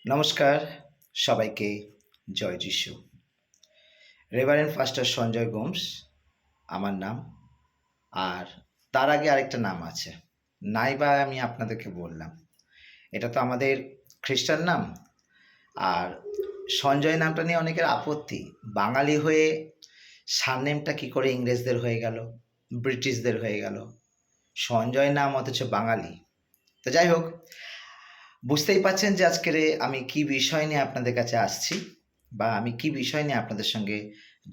নমস্কার সবাইকে। জয় যিশু। রেভারেন্ড ফাস্টার সঞ্জয় গোমস আমার নাম। আর তার আগে আরেকটা নাম আছে, নাইবা আমি আপনাদেরকে বললাম। এটা তো আমাদের খ্রিস্টান নাম। আর সঞ্জয় নামটা নিয়ে অনেকের আপত্তি, বাঙালি হয়ে সারনেমটা কি করে ইংরেজদের হয়ে গেল, ব্রিটিশদের হয়ে গেল, সঞ্জয় নাম অথচ বাঙালি। তো যাই হোক, বুঝতেই পাচ্ছেন যে আজকের আমি কি বিষয় নিয়ে আপনাদের কাছে আসছি বা আমি কি বিষয় নিয়ে আপনাদের সঙ্গে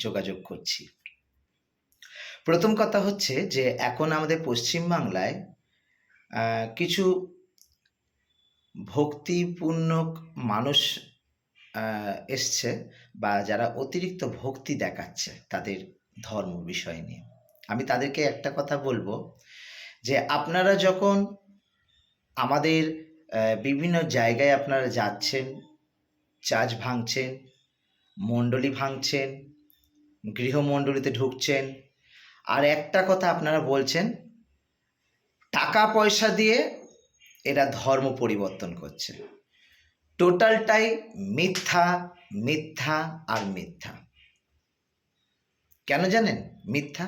যোগাযোগ করছি। প্রথম কথা হচ্ছে যে এখন আমাদের পশ্চিমবাংলায় কিছু ভক্তিপূর্ণ মানুষ এসছে, বা যারা অতিরিক্ত ভক্তি দেখাচ্ছে তাদের ধর্ম বিষয় নিয়ে। আমি তাদেরকে একটা কথা বলবো যে আপনারা যখন আমাদের বিভিন্ন জায়গায় আপনারা যাচ্ছেন, চার্চ ভাঙছেন, মণ্ডলী ভাঙছেন, গৃহমণ্ডলীতে ঢুকছেন, আর একটা কথা আপনারা বলছেন, টাকা পয়সা দিয়ে এরা ধর্ম পরিবর্তন করছে। টোটালটাই মিথ্যা, মিথ্যা আর মিথ্যা। কেন জানেন মিথ্যা?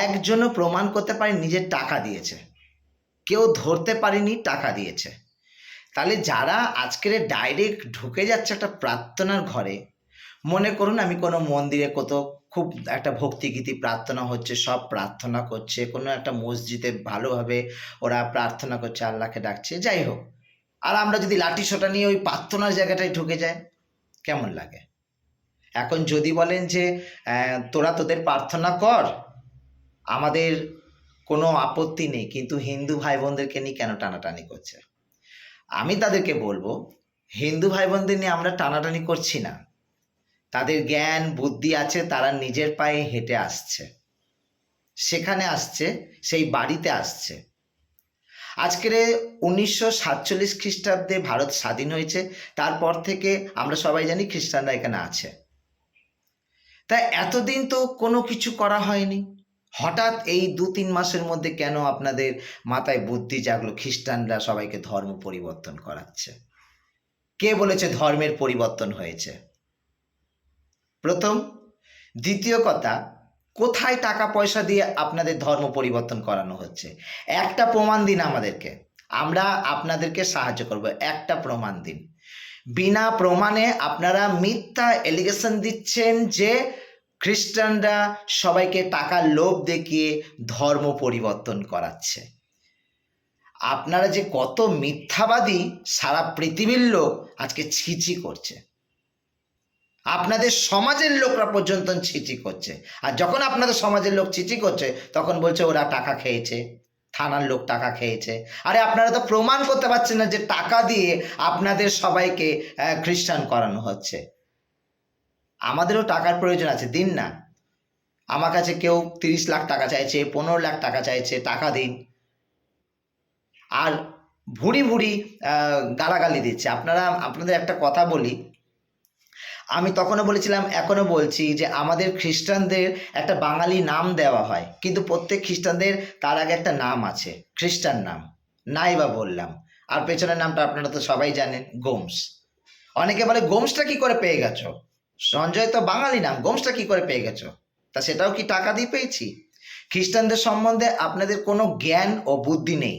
একজনও প্রমাণ করতে পারে নিজের টাকা দিয়েছে, কেউ ধরতে পারেনি টাকা দিয়েছে। তাহলে যারা আজকের ডাইরেক্ট ঢুকে যাচ্ছে একটা প্রার্থনার ঘরে, মনে করুন আমি কোনো মন্দিরে খুব একটা ভক্তিগীতি প্রার্থনা হচ্ছে, সব প্রার্থনা করছে, কোনো একটা মসজিদে ভালোভাবে ওরা প্রার্থনা করছে, আল্লাহকে ডাকছে, যাই হোক, আর আমরা যদি লাঠি সোটা নিয়ে ওই প্রার্থনার জায়গাটায় ঢুকে যাই, কেমন লাগে? এখন যদি বলেন যে তোরা তোদের প্রার্থনা কর, আমাদের কোনো আপত্তি নেই, কিন্তু হিন্দু ভাই বোনদেরকে নিয়ে কেন টানাটানি করছে? আমি তাদেরকে বলবো, হিন্দু ভাই বোনদের নিয়ে আমরা টানাটানি করছি না। তাদের জ্ঞান বুদ্ধি আছে, তারা নিজের পায়ে হেঁটে আসছে, সেখানে আসছে, সেই বাড়িতে আসছে। আজকের 1947 খ্রিস্টাব্দে ভারত স্বাধীন হয়েছে, তারপর থেকে আমরা সবাই জানি খ্রিস্টানরা এখানে আছে। তাই এতদিন তো কোনো কিছু করা হয়নি, হঠাৎ এই 2-3 মাসের মধ্যে কেন আপনাদের মাথায় বুদ্ধি জাগলো খ্রিস্টানরা সবাইকে ধর্ম পরিবর্তন করাচ্ছে? কে বলেছে ধর্মের পরিবর্তন হয়েছে? প্রথম। দ্বিতীয় কথা, কোথায় টাকা পয়সা দিয়ে আপনাদের ধর্ম পরিবর্তন করানো হচ্ছে? একটা প্রমাণ দিন আমাদেরকে, আমরা আপনাদেরকে সাহায্য করব। একটা প্রমাণ দিন। বিনা প্রমাণে আপনারা মিথ্যা এলিগেশন দিচ্ছেন যে খ্রিস্টানরা সবাইকে টাকার লোভ দেখিয়ে ধর্ম পরিবর্তন করাচ্ছে। আপনারা যে কত মিথ্যাবাদী, সারা পৃথিবীর লোক আজকে ছিছি করছে, আপনাদের সমাজের লোকরা পর্যন্ত ছিচি করছে। আর যখন আপনাদের সমাজের লোক ছিচি করছে, তখন বলছে ওরা টাকা খেয়েছে, থানার লোক টাকা খেয়েছে। আরে আপনারা তো প্রমাণ করতে পারছেন না যে টাকা দিয়ে আপনাদের সবাইকে খ্রিস্টান করানো হচ্ছে। আমাদেরও টাকার প্রয়োজন আছে, দিন না। আমার কাছে কেউ 30 লাখ টাকা চাইছে, 15 লাখ টাকা চাইছে, টাকা দিন। আর ভুড়ি ভুড়ি গালাগালি দিচ্ছে। আপনাদের একটা কথা বলি, আমি তখনও বলেছিলাম, এখনও বলছি, যে আমাদের খ্রিস্টানদের একটা বাঙালি নাম দেওয়া হয়, কিন্তু প্রত্যেক খ্রিস্টানদের তার আগে একটা নাম আছে, খ্রিস্টান নাম। নাইবা বললাম, আর পেছনের নামটা আপনারা তো সবাই জানেন, গোমস। অনেকে বলে গোমসটা কি করে পেয়ে গেছো? সঞ্জয় তো বাঙালি নাম, গোমসটা কি করে পেয়ে গেছো? তা সেটাও কি টাকা দিয়ে পেয়েছি? খ্রিস্টানদের সম্বন্ধে আপনাদের কোনো জ্ঞান ও বুদ্ধি নেই।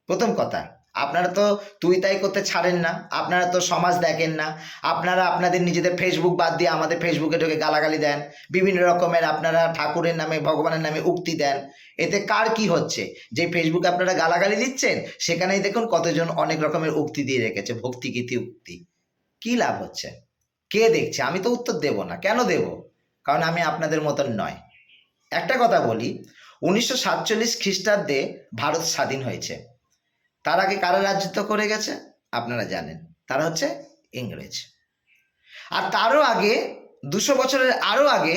প্রথম কথা, আপনারা তো তুই তাই করতে ছাড়েন না, আপনারা তো সমাজ দেখেন না, আপনারা আপনাদের নিজেদের ফেসবুক বাদ দিয়ে আমাদের ফেসবুকে ঢুকে গালাগালি দেন, বিভিন্ন রকমের আপনারা ঠাকুরের নামে, ভগবানের নামে উক্তি দেন। এতে কার কি হচ্ছে? যে ফেসবুকে আপনারা গালাগালি দিচ্ছেন, সেখানেই দেখুন কতজন অনেক রকমের উক্তি দিয়ে রেখেছে, ভক্তিগীতি উক্তি। কি লাভ হচ্ছে? কে দেখছে? আমি তো উত্তর দেব না। কেন দেব? কারণ আমি আপনাদের মতন নয়। একটা কথা বলি, 1947 খ্রিস্টাব্দে ভারত স্বাধীন হয়েছে। তার আগে কারা রাজত্ব করে গেছে আপনারা জানেন, তারা হচ্ছে ইংরেজ। আর তারও আগে 200 বছরের আরও আগে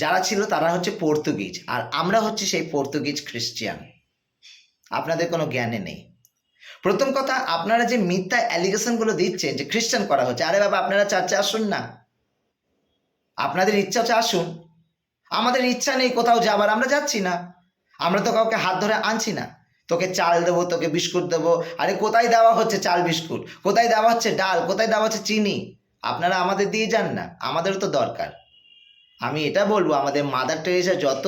যারা ছিল তারা হচ্ছে পর্তুগিজ, আর আমরা হচ্ছে সেই পর্তুগিজ খ্রিস্টিয়ান। আপনাদের কোনো জ্ঞানে নেই। প্রথম কথা, আপনারা যে মিথ্যা অ্যালিগেশনগুলো দিচ্ছেন যে খ্রিস্টান করা হচ্ছে, আরে বাবা, আপনারা চার্চে আসুন না, আপনাদের ইচ্ছা হচ্ছে আসুন। আমাদের ইচ্ছা নেই কোথাও যাবার, আমরা যাচ্ছি না, আমরা তো কাউকে হাত ধরে আনছি না। তোকে চাল দেবো, তোকে বিস্কুট দেবো। আরে কোথায় দেওয়া হচ্ছে চাল বিস্কুট, কোথায় দেওয়া হচ্ছে ডাল, কোথায় দেওয়া হচ্ছে চিনি? আপনারা আমাদের দিয়ে যান না, আমাদেরও তো দরকার। আমি এটা বলবো, আমাদের মাদার টেরেসা যত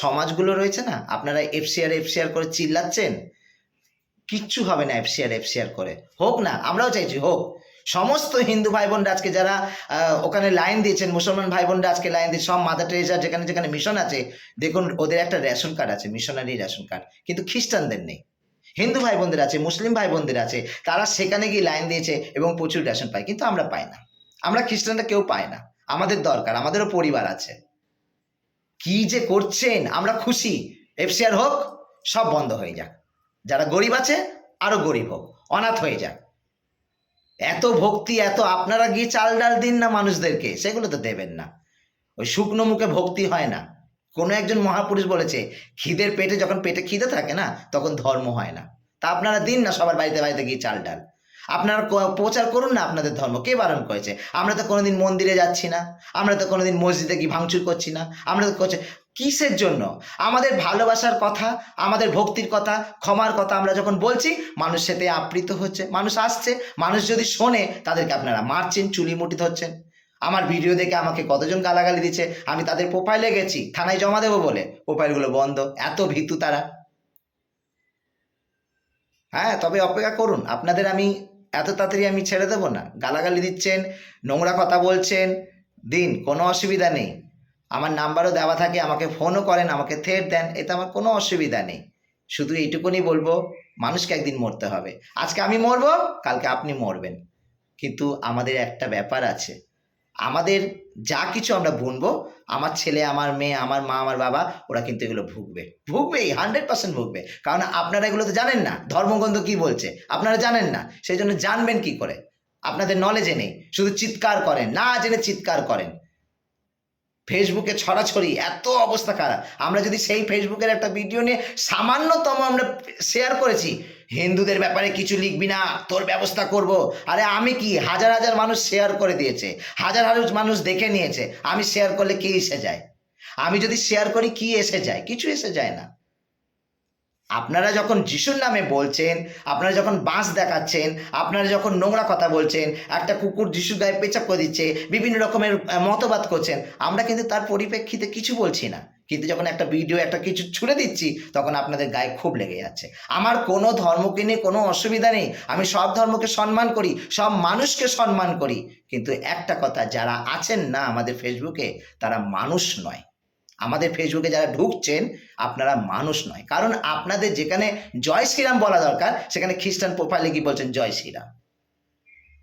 সমাজগুলো রয়েছে না, আপনারা এফসিআর করে চিল্লাচ্ছেন, কিচ্ছু হবে না। এফসিআর করে হোক না, আমরাও চাইছি হোক। সমস্ত হিন্দু ভাই বোনরা আজকে যারা ওখানে লাইন দিয়েছেন, মুসলমান ভাই বোনরা আজকে লাইন দিয়ে, সব মাদার টেরেসার যেখানে যেখানে মিশন আছে, দেখুন ওদের একটা রেশন কার্ড আছে, মিশনারি রেশন কার্ড, কিন্তু খ্রিস্টানদের নেই। হিন্দু ভাই বোনদের আছে, মুসলিম ভাই বোনদের আছে, তারা সেখানে গিয়ে লাইন দিয়েছে এবং প্রচুর রেশন পায়, কিন্তু আমরা পাই না। আমরা খ্রিস্টানরা কেউ পায় না। আমাদের দরকার, আমাদেরও পরিবার আছে। কি যে করছেন, আমরা খুশি। এফসিআর হোক, সব বন্ধ হয়ে যাক, যারা গরিব আছে আরো গরিব হোক, অনাথ হয়ে যাক। এত ভক্তি, এত আপনারা গিয়ে চাল ডাল দিন না মানুষদেরকে, সেগুলো তো দেবেন না। ওই শুকনো মুখে ভক্তি হয় না। কোনো একজন মহাপুরুষ বলেছে, খিদের পেটে, যখন পেটে খিদে থাকে না, তখন ধর্ম হয় না। তা আপনারা দিন না সবার বাড়িতে বাড়িতে গিয়ে চাল ডাল, আপনারা প্রচার করুন না আপনাদের ধর্ম। কে বারণ করেছে? আমরা তো কোনোদিন মন্দিরে যাচ্ছি না, আমরা তো কোনোদিন মসজিদে গিয়ে ভাঙচুর করছি না, আমরা তো করছি কিসের জন্য? আমাদের ভালোবাসার কথা, আমাদের ভক্তির কথা, ক্ষমার কথা আমরা যখন বলছি, মানুষ সেতে আপ্লুত হচ্ছে, মানুষ আসছে। মানুষ যদি শোনে, তাদেরকে আপনারা মারছেন, চুলি মুটি ধরছেন। আমার ভিডিও দেখে আমাকে কতজন গালাগালি দিচ্ছে, আমি তাদের প্রোফাইলে গেছি থানায় জমা দেবো বলে, প্রোফাইলগুলো বন্ধ। এত ভীতু তারা। হ্যাঁ, তবে অপেক্ষা করুন, আপনাদের আমি এত তাড়াতাড়ি আমি ছেড়ে দেবো না। গালাগালি দিচ্ছেন, নোংরা কথা বলছেন, দিন, কোনো অসুবিধা নেই। আমার নাম্বারও দেওয়া থাকে, আমাকে ফোনও করেন, আমাকে থ্রেট দেন, এতে আমার কোনো অসুবিধা নেই। শুধু এইটুকুনি বলবো, মানুষকে একদিন মরতে হবে। আজকে আমি মরবো, কালকে আপনি মরবেন, কিন্তু আমাদের একটা ব্যাপার আছে। আমাদের যা কিছু আমরা বুনবো, আমার ছেলে, আমার মেয়ে, আমার মা, আমার বাবা, ওরা কিন্তু এগুলো ভুগবেই, 100% ভুগবে। কারণ আপনারা এগুলো তো জানেন না, ধর্মগ্রন্থ কি বলছে আপনারা জানেন না। সেই জন্য জানবেন কি করে? আপনাদের নলেজে নেই, শুধু চিৎকার করেন, না জেনে চিৎকার করেন। ফেসবুকে ছড়াছড়ি, এত অবস্থা খারাপ। আমরা যদি সেই ফেসবুকের একটা ভিডিও নিয়ে সামান্যতম আমরা শেয়ার করেছি, হিন্দুদের ব্যাপারে কিছু লিখবি না, তোর ব্যবস্থা করব। আরে আমি কি, হাজার হাজার মানুষ শেয়ার করে দিয়েছে, হাজার হাজার মানুষ দেখে নিয়েছে। আমি শেয়ার করলে কি এসে যায়? আমি যদি শেয়ার করি কি এসে যায়? কিছু এসে যায় না। আপনারা যখন যিশুর নামে বলছেন, আপনারা যখন বাঁশ দেখাচ্ছেন, আপনারা যখন নোংরা কথা বলছেন, একটা কুকুর যিশুর গায়ে পেচাপ করে দিচ্ছে, বিভিন্ন রকমের মতবাদ করছেন, আমরা কিন্তু তার পরিপ্রেক্ষিতে কিছু বলছি না। কিন্তু যখন একটা ভিডিও, একটা কিছু ছুড়ে দিচ্ছি, তখন আপনাদের গায়ে খুব লেগে যাচ্ছে। আমার কোনো ধর্মকে নিয়ে কোনো অসুবিধা নেই, আমি সব ধর্মকে সম্মান করি, সব মানুষকে সম্মান করি। কিন্তু একটা কথা, যারা আছেন না আমাদের ফেসবুকে, তারা মানুষ নয়। আমাদের ফেসবুকে যারা ঢুকছেন, আপনারা মানুষ নয়। কারণ আপনাদের যেখানে জয় শ্রীরাম বলা দরকার, সেখানে খ্রিস্টান প্রোফাইলে কি বলছেন জয় শ্রীরাম।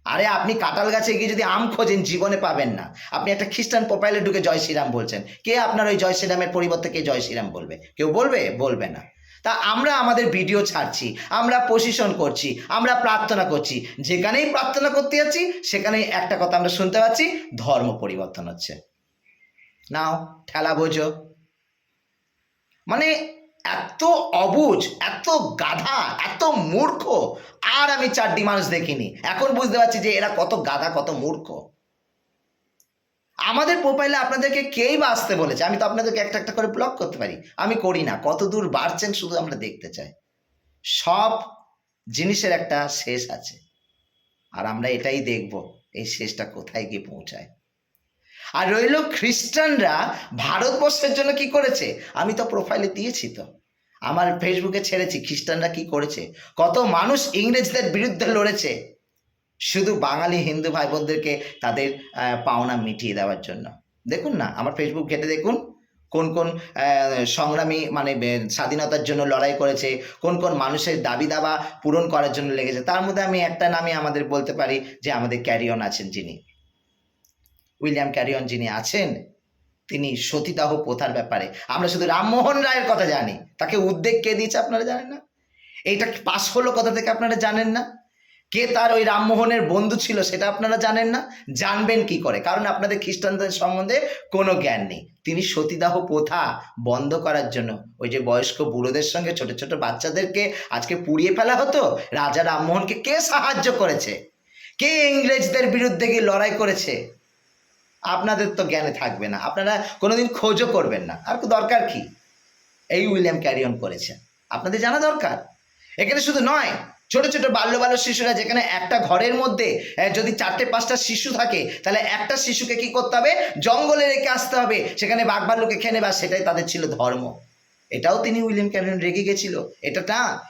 আরে আপনি কাঁঠাল গাছে গিয়ে যদি আম খোঁজেন, জীবনে পাবেন না। আপনি একটা খ্রিস্টান প্রোফাইলে ঢুকে জয় শ্রীরাম বলছেন। কে আপনার ওই জয় শ্রীরামের পরিবর্তে কে জয় শ্রীরাম বলবে? কেউ বলবে? বলবে না। তা আমরা আমাদের ভিডিও ছাড়ছি, আমরা পজিশন করছি, আমরা প্রার্থনা করছি। যেখানেই প্রার্থনা করতে যাচ্ছি, সেখানেই একটা কথা আমরা শুনতে পাচ্ছি, ধর্ম পরিবর্তন হচ্ছে। নাও ঠেলা বোঝো। মানে এত অবুঝ, এত গাধা, এত মূর্খ আর আমি 4D মানুষ দেখিনি। এখন বুঝতে পারছি যে এরা কত গাধা, কত মূর্খ। আমাদের প্রোফাইলে আপনাদেরকে কেই বা আসতে বলেছে? আমি তো আপনাদেরকে একটা একটা করে ব্লক করতে পারি, আমি করি না। কত দূর বাড়ছেন শুধু আমরা দেখতে চাই। সব জিনিসের একটা শেষ আছে, আর আমরা এটাই দেখব, এই শেষটা কোথায় গিয়ে পৌঁছায়। আর রইল খ্রিস্টানরা ভারতবর্ষের জন্য কি করেছে, আমি তো প্রোফাইলে দিয়েছি, তো আমার ফেসবুকে ছেড়েছি। খ্রিস্টানরা কি করেছে? কত মানুষ ইংরেজদের বিরুদ্ধে লড়েছে, শুধু বাঙালি হিন্দু ভাই বোনদেরকে তাদের পাওনা মিটিয়ে দেওয়ার জন্য। দেখুন না, আমার ফেসবুক ঘেটে দেখুন, কোন কোন সংগ্রামী মানে স্বাধীনতার জন্য লড়াই করেছে, কোন কোন মানুষের দাবি দাবা পূরণ করার জন্য লেগেছে। তার মধ্যে আমি একটা নামই আমাদের বলতে পারি, যে আমাদের ক্যারিয়ন আছেন, যিনি উইলিয়াম ক্যারিয়ন যিনি আছেন, তিনি সতীদাহ প্রথার ব্যাপারে, আমরা শুধু রামমোহন রায়ের কথা জানি, তাকে উদ্বেগ কে দিয়েছে আপনারা জানেন না? এইটা পাশ হলো কথা থেকে আপনারা জানেন না? কে তার ওই রামমোহনের বন্ধু ছিল সেটা আপনারা জানেন না? জানবেন কি করে? কারণ আপনাদের খ্রিস্টানদের সম্বন্ধে কোনো জ্ঞান নেই। তিনি সতীদাহ প্রথা বন্ধ করার জন্য, ওই যে বয়স্ক বুড়োদের সঙ্গে ছোট ছোট বাচ্চাদেরকে আজকে পুড়িয়ে ফেলা হতো, রাজা রামমোহনকে কে সাহায্য করেছে? কে ইংরেজদের বিরুদ্ধে গিয়ে লড়াই করেছে? আপনাদের তো জ্ঞানে থাকবে না, আপনারা কোনোদিন খোঁজও করবেন না, আর দরকার কি? এই উইলিয়াম ক্যারিয়ন করেছে। আপনাদের জানা দরকার। এখানে শুধু নয়, ছোট ছোট বাল্য বাল্য শিশুরা, যেখানে একটা ঘরের মধ্যে যদি 4-5টা শিশু থাকে, তাহলে একটা শিশুকে কি করতে হবে, জঙ্গলে রেখে আসতে হবে, সেখানে বাঘ ভাল্লুকে খেয়ে নেবে, সেটাই তাদের ছিল ধর্ম। এটাও তিনি উইলিয়াম ক্যানিং রেগে গেছিল।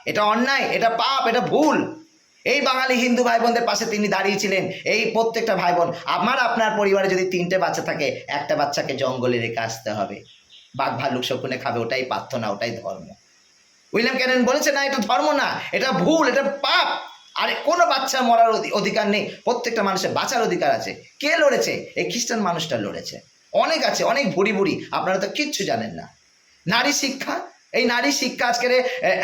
এটা অন্যায়, এটা পাপ, এটা ভুল। এই বাঙালি হিন্দু ভাই বোনদের পাশে তিনি দাঁড়িয়েছিলেন। এই প্রত্যেকটা ভাই বোন, আপনার পরিবারে যদি 3টে বাচ্চা থাকে, একটা বাচ্চাকে জঙ্গলে রেখে আসতে হবে, বাঘ ভাল্লুক শকুনে খাবে, ওটাই প্রার্থনা, ওটাই ধর্ম। উইলিয়াম ক্যানিং বলেছে না, এটা ধর্ম না, এটা ভুল, এটা পাপ। আর কোনো বাচ্চা মরার অধিকার নেই, প্রত্যেকটা মানুষের বাঁচার অধিকার আছে। কে লড়েছে? এই খ্রিস্টান মানুষটা লড়েছে। অনেক আছে, অনেক বুড়ি বুড়ি, আপনারা তো কিচ্ছু জানেন না। নারী শিক্ষা, এই নারী শিক্ষা আজকের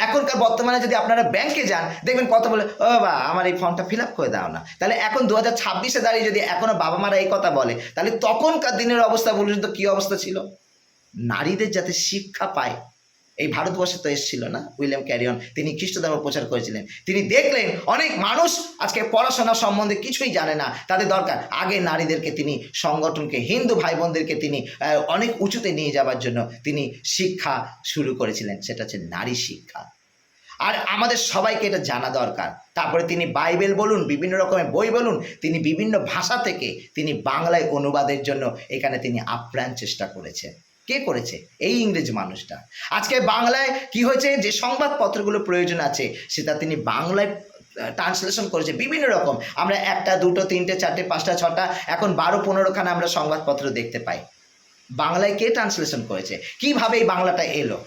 এখনকার বর্তমানে যদি আপনারা ব্যাংকে যান, দেখবেন কত বলে, ও বাবা আমার এই ফর্মটা ফিল আপ করে দাও না। তাহলে এখন 2026-এ দাঁড়িয়ে যদি এখনো বাবা মারা এই কথা বলে, তাহলে তখনকার দিনের অবস্থা বলুন তো কী অবস্থা ছিল। নারীদের যাতে শিক্ষা পায়, এই ভারতবর্ষে তো এসেছিল না উইলিয়াম ক্যারিয়ন, তিনি খ্রিস্ট ধর্ম প্রচার করেছিলেন। তিনি দেখলেন অনেক মানুষ আজকে পড়াশোনা সম্বন্ধে কিছুই জানে না, তাদের দরকার। আগে নারীদেরকে তিনি সংগঠনকে, হিন্দু ভাই বোনদেরকে তিনি অনেক উঁচুতে নিয়ে যাওয়ার জন্য তিনি শিক্ষা শুরু করেছিলেন, সেটা হচ্ছে নারী শিক্ষা। আর আমাদের সবাইকে এটা জানা দরকার। তারপরে তিনি বাইবেল বলুন, বিভিন্ন রকমের বই বলুন, তিনি বিভিন্ন ভাষা থেকে তিনি বাংলায় অনুবাদের জন্য এখানে তিনি আপ্রাণ চেষ্টা করেছেন। কে করেছে? এই ইংরেজ মানুষটা। আজকে বাংলায় কি হয়েছে, যে সংবাদপত্রগুলো প্রয়োজন আছে সেটা তিনি বাংলায় ট্রান্সলেশন করেছে বিভিন্ন রকম। আমরা 1টা 2টো 3টে 4টে 5টা 6টা, এখন 12-15খানা আমরা সংবাদপত্র দেখতে পাই। বাংলায় কে ট্রান্সলেশন করেছে? কিভাবে এই বাংলাটা এলো?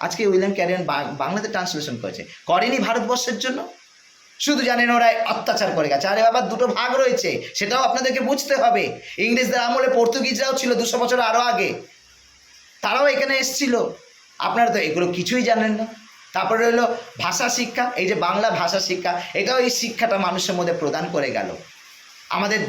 আজকে উইলিয়াম ক্যারিয়ন বাংলাতে ট্রান্সলেশন করেছে, করেনি ভারতবর্ষের জন্য। শুধু জানেন ওরা অত্যাচার করে গেছে। আরে বাবা, দুটো ভাগ রয়েছে, সেটাও আপনাদেরকে বুঝতে হবে। ইংরেজদের আমলে পর্তুগিজরাও ছিল 200 বছর আরও আগে, তারাও এখানে এসেছিল। আপনারা তো এগুলো কিছুই জানেন না। তারপরে হলো ভাষা শিক্ষা, এই যে বাংলা ভাষা শিক্ষা, এটাও এই শিক্ষাটা মানুষের মধ্যে প্রদান করে গেল। আমাদের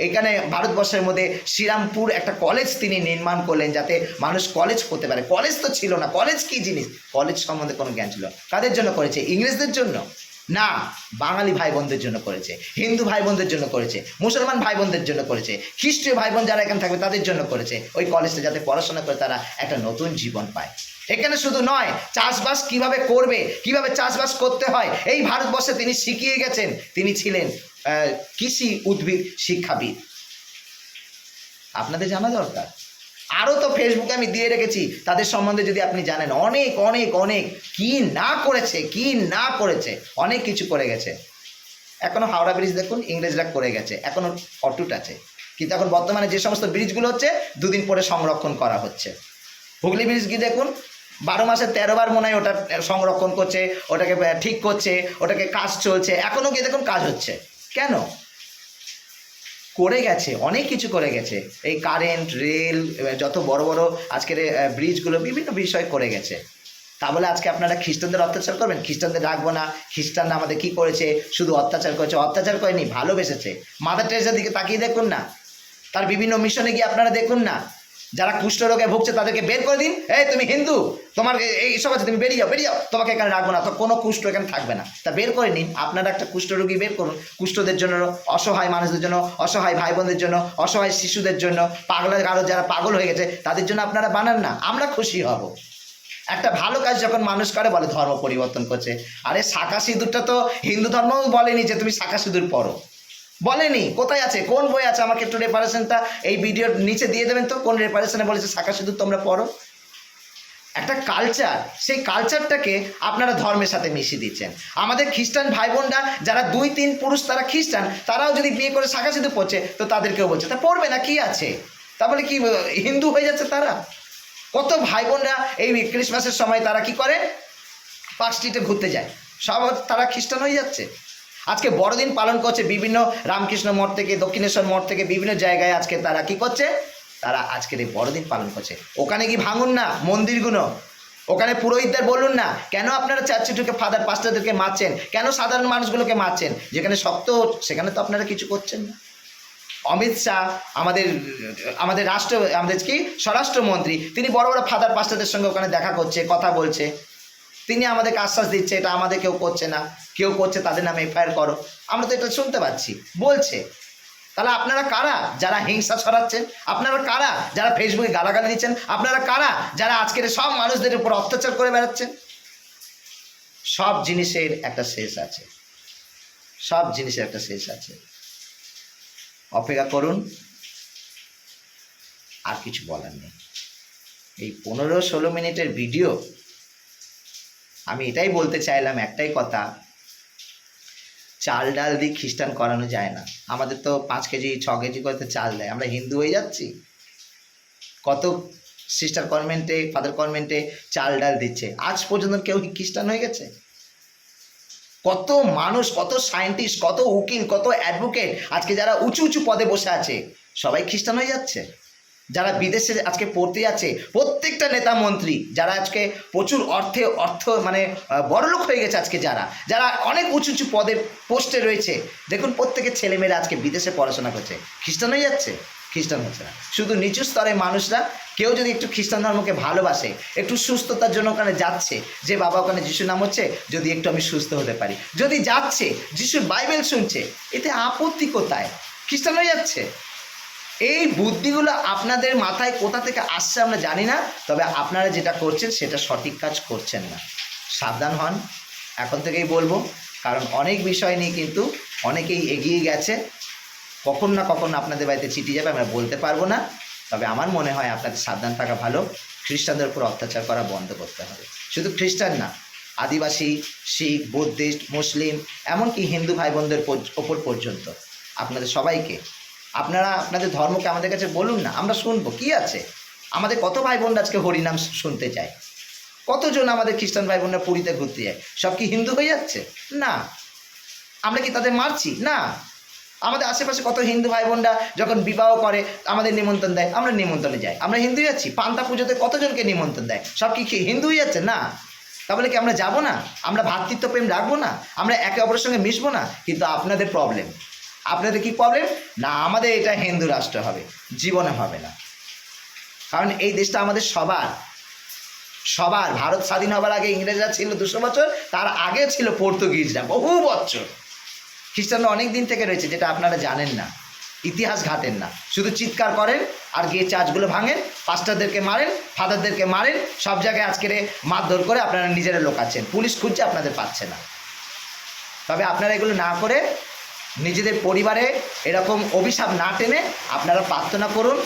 এখানে ভারতবর্ষের মধ্যে শ্রীরামপুর একটা কলেজ তিনি নির্মাণ করলেন, যাতে মানুষ কলেজ পড়তে পারে। কলেজ তো ছিল না, কলেজ কি জিনিস, কলেজ সম্বন্ধে কোনো জ্ঞান ছিল। কাদের জন্য করেছে? ইংরেজদের জন্য না, বাঙালি ভাই বোনদের জন্য করেছে, হিন্দু ভাই বোনদের জন্য করেছে, মুসলমান ভাই বোনদের জন্য করেছে, খ্রিস্টীয় ভাই বোন যারা এখানে থাকবে তাদের জন্য করেছে। ওই কলেজটা যাতে পড়াশোনা করে তারা একটা নতুন জীবন পায়। এখানে শুধু নয়, চাষবাস কিভাবে করবে, কিভাবে চাষবাস করতে হয়, এই ভারতবর্ষে তিনি শিখিয়ে গেছেন। তিনি ছিলেন কৃষি উদ্ভিদ শিক্ষাবিদ। আপনাদের জানা দরকার। আরও তো ফেসবুকে আমি দিয়ে রেখেছি তাদের সম্বন্ধে, যদি আপনি জানেন। অনেক অনেক অনেক কি না করেছে, অনেক কিছু করে গেছে। এখনও হাওড়া ব্রিজ দেখুন, ইংরেজরা করে গেছে, এখনও অটুট আছে। কিন্তু এখন বর্তমানে যে সমস্ত ব্রিজগুলো হচ্ছে, 2 দিন পরে সংরক্ষণ করা হচ্ছে। হুগলি ব্রিজ গিয়ে দেখুন, 12 মাসে 13 বার মনে হয় ওটা সংরক্ষণ করছে, ওটাকে ঠিক করছে, ওটাকে কাজ চলছে। এখনও গিয়ে দেখুন কাজ হচ্ছে। কেন? করে গেছে, অনেক কিছু করে গেছে। এই কারেন্ট, রেল, যত বড় বড় আজকের ব্রিজগুলো, বিভিন্ন বিষয় করে গেছে। তা বলে আজকে আপনারা খ্রিস্টানদের অত্যাচার করবেন? খ্রিস্টানদের রাখবো না। খ্রিস্টানরা আমাদের কি করেছে? শুধু অত্যাচার করেছে। অত্যাচার করেনি, ভালোবেসেছে। মাদার টেরেসার দিকে তাকিয়ে দেখুন না, তার বিভিন্ন মিশনে গিয়ে আপনারা দেখুন না, যারা কুষ্ঠ রোগে ভুগছে তাদেরকে বের করে দিন। এই তুমি হিন্দু, তোমার এইসব আছে, তুমি বেরিয়ে যাও, তোমাকে এখানে রাখবো না, তো কোনো কুষ্ঠ এখানে থাকবে না। তা বের করে নিন, আপনারা একটা কুষ্ঠ রোগী বের করুন। কুষ্ঠদের জন্য, অসহায় মানুষদের জন্য, অসহায় ভাই বোনদের জন্য, অসহায় শিশুদের জন্য, কারো যারা পাগল হয়ে গেছে তাদের জন্য আপনারা বানান না, আমরা খুশি হব। একটা ভালো কাজ যখন মানুষ করে, বলে ধর্ম পরিবর্তন করছে। আরে শাঁখা সিঁদুরটা তো হিন্দু ধর্মও বলেনি যে তুমি শাঁখা সিঁদুর পরো, বলেনি। কোথায় আছে, কোন বই আছে? আমাকে একটু রেফারেশনটা এই ভিডিওর নিচে দিয়ে দেবেন তো, কোন রেফারেশনে বলেছে শাঁখা সিঁদুর তোমরা পড়ো। একটা কালচার, সেই কালচারটাকে আপনারা ধর্মের সাথে মিশিয়ে দিচ্ছেন। আমাদের খ্রিস্টান ভাই বোনরা যারা 2-3 পুরুষ, তারা খ্রিস্টান, তারাও যদি বিয়ে করে শাঁখা সিঁদুর পড়ছে, তো তাদেরকেও বলছে তা পড়বে না, কি আছে? তারপরে কি হিন্দু হয়ে যাচ্ছে তারা? কত ভাই বোনরা এই ক্রিসমাসের সময় তারা কি করে, পার্ক স্ট্রিটে ঘুরতে যায়, সব তারা খ্রিস্টান হয়ে যাচ্ছে। আজকে বড়দিন পালন করছে বিভিন্ন রামকৃষ্ণ মঠ থেকে, দক্ষিণেশ্বর মঠ থেকে, বিভিন্ন জায়গায় আজকে তারা কি করছে, তারা আজকের এই বড়দিন পালন করছে। ওখানে কি ভাঙুন না মন্দিরগুলো, ওখানে পুরোহিতদের বলুন না, কেন আপনারা চার্চে ঢুকে ফাদার পাস্টারদেরকে মারছেন, কেন সাধারণ মানুষগুলোকে মারছেন? যেখানে শক্ত, সেখানে তো আপনারা কিছু করছেন না। অমিত শাহ আমাদের কি স্বরাষ্ট্রমন্ত্রী, তিনি বড় বড় ফাদার পাস্টারদের সঙ্গে ওখানে দেখা করছে, কথা বলছে। তিনি আমাদেরকে আশ্বাস দিচ্ছে, এটা আমাদের কেউ করছে না, কেউ করছে তাদের নামে এফআইআর করো। আমরা তো এটা শুনতে পাচ্ছি, বলছে। তাহলে আপনারা কারা যারা হিংসা ছড়াচ্ছেন? আপনারা কারা যারা ফেসবুকে গালাগালি দিচ্ছেন? আপনারা কারা যারা আজকের সব মানুষদের উপর অত্যাচার করে বেড়াচ্ছেন? সব জিনিসের একটা শেষ আছে, সব জিনিসের একটা শেষ আছে। অপেক্ষা করুন, আর কিছু বলার নেই। এই 15-16 মিনিটের ভিডিও আমি এটাই বলতে চাইলাম, একটাই কথা, চাল ডাল দিয়ে খ্রিস্টান করানো যায় না। আমাদের তো 5 কেজি 6 কেজি করে চাল দেয়, আমরা হিন্দু হয়ে যাচ্ছি। কত সিস্টার কনভেন্টে, ফাদার কনভেন্টে চাল ডাল দিচ্ছে, আজ পর্যন্ত কেউ খ্রিস্টান হয়ে গেছে? কত মানুষ, কত সায়েন্টিস্ট, কত উকিল, কত অ্যাডভোকেট আজকে যারা উঁচু উঁচু পদে বসে আছে, সবাই খ্রিস্টান হয়ে যাচ্ছে। যারা বিদেশে আজকে পড়তে যাচ্ছে, প্রত্যেকটা নেতা মন্ত্রী যারা আজকে প্রচুর অর্থ মানে বড়লোক হয়ে গেছে, আজকে যারা যারা অনেক উঁচু উঁচু পদে পোস্টে রয়েছে, দেখুন প্রত্যেকের ছেলেমেয়েরা আজকে বিদেশে পড়াশোনা করছে, খ্রিস্টান হয়ে যাচ্ছে? খ্রিস্টান হচ্ছে না। শুধু নিচু স্তরের মানুষরা কেউ যদি একটু খ্রিস্টান ধর্মকে ভালোবাসে, একটু সুস্থতার জন্য ওখানে যাচ্ছে, যে বাবা ওখানে যিশু নাম হচ্ছে, যদি একটু আমি সুস্থ হতে পারি, যদি যাচ্ছে যিশুর বাইবেল শুনছে, এতে আপত্তি কোথায়? খ্রিস্টান হয়ে যাচ্ছে। এই বুদ্ধিগুলো আপনাদের মাথায় কোথা থেকে আসছে আমরা জানি না, তবে আপনারা যেটা করছেন সেটা সঠিক কাজ করছেন না। সাবধান হন, এখন থেকেই বলবো, কারণ অনেক বিষয় নিয়ে কিন্তু অনেকেই এগিয়ে গেছে। কখন না কখন আপনাদের বাড়িতে চিঠি যাবে, আমরা বলতে পারবো না, তবে আমার মনে হয় আপনাদের সাবধান থাকা ভালো। খ্রিস্টানদের উপর অত্যাচার করা বন্ধ করতে হবে। শুধু খ্রিস্টান না, আদিবাসী, শিখ, বুদ্ধিস্ট, মুসলিম, এমনকি হিন্দু ভাই বোনদের ওপর পর্যন্ত, আপনাদের সবাইকে, আপনারা আপনাদের ধর্মকে আমাদের কাছে বলুন না, আমরা শুনবো। কি আছে? আমাদের কত ভাই বোনরা আজকে হরিনাম শুনতে চায়, কতজন আমাদের খ্রিস্টান ভাই বোনরা পুরীতে ঘুরতে যায়, সব কি হিন্দু হয়ে যাচ্ছে? না। আমরা কি তাদের মারছি? না। আমাদের আশেপাশে কত হিন্দু ভাই বোনরা যখন বিবাহ করে আমাদের নিমন্ত্রণ দেয়, আমরা নিমন্ত্রণে যাই, আমরা হিন্দু যাচ্ছি। পান্তা পুজোতে কতজনকে নিমন্ত্রণ দেয়, সব কি হিন্দু হয়ে যাচ্ছে? না। তাহলে কি আমরা যাব না? আমরা ভ্রাতৃত্ব প্রেম রাখবো না? আমরা একে অপরের সঙ্গে মিশবো না? কিন্তু আপনাদের প্রবলেম, আপনাদের কি প্রবলেম না, আমাদের এটা হিন্দু রাষ্ট্র হবে, জীবনে হবে না। কারণ এই দেশটা আমাদের সবার। ভারত স্বাধীন হবার আগে ইংরেজরা ছিল 200 বছর, তার আগে ছিল পর্তুগিজরা বহু বছর। খ্রিস্টানরা অনেক দিন থেকে রয়েছে, যেটা আপনারা জানেন না, ইতিহাস ঘাটেন না, শুধু চিৎকার করেন আর গিয়ে চার্চগুলো ভাঙেন, পাস্টারদেরকে মারেন, ফাদারদেরকে মারেন, সব জায়গায় আজকের মারধর করে আপনারা নিজেরা লোকাচ্ছেন, পুলিশ খুঁজছে, আপনাদের পাচ্ছে না। তবে আপনারা এগুলো না করে নিজেদের পরিবারে এরকম অভিশাপ না টেনে আপনারা প্রার্থনা করুন,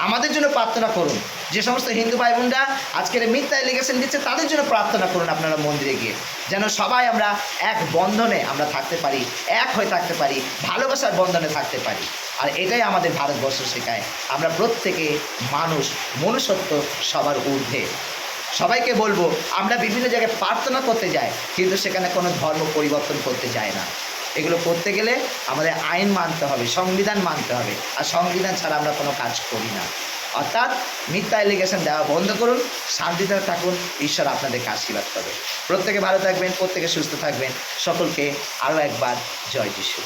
আমাদের জন্য প্রার্থনা করুন। যে সমস্ত হিন্দু ভাই বোনরা আজকের মিথ্যা এলিগেশন দিচ্ছে, তাদের জন্য প্রার্থনা করুন আপনারা মন্দিরে গিয়ে, যেন সবাই আমরা এক বন্ধনে আমরা থাকতে পারি, এক হয়ে থাকতে পারি, ভালোবাসার বন্ধনে থাকতে পারি। আর এটাই আমাদের ভারতবর্ষ শেখায়, আমরা প্রত্যেকে মানুষ, মনুষ্যত্ব সবার ঊর্ধ্বে। সবাইকে বলবো, আমরা বিভিন্ন জায়গায় প্রার্থনা করতে যাই, কিন্তু সেখানে কোনো ধর্ম পরিবর্তন করতে যায় না। এগুলো করতে গেলে আমাদের আইন মানতে হবে, সংবিধান মানতে হবে, আর সংবিধান ছাড়া আমরা কোনো কাজ করি না। অর্থাৎ মিথ্যা এলিগেশন দেওয়া বন্ধ করুন, শান্তিতে থাকুন, ঈশ্বর আপনাদেরকে আশীর্বাদ করবে। প্রত্যেকে ভালো থাকবেন, প্রত্যেকে সুস্থ থাকবেন। সকলকে আরও একবার জয় যিশু।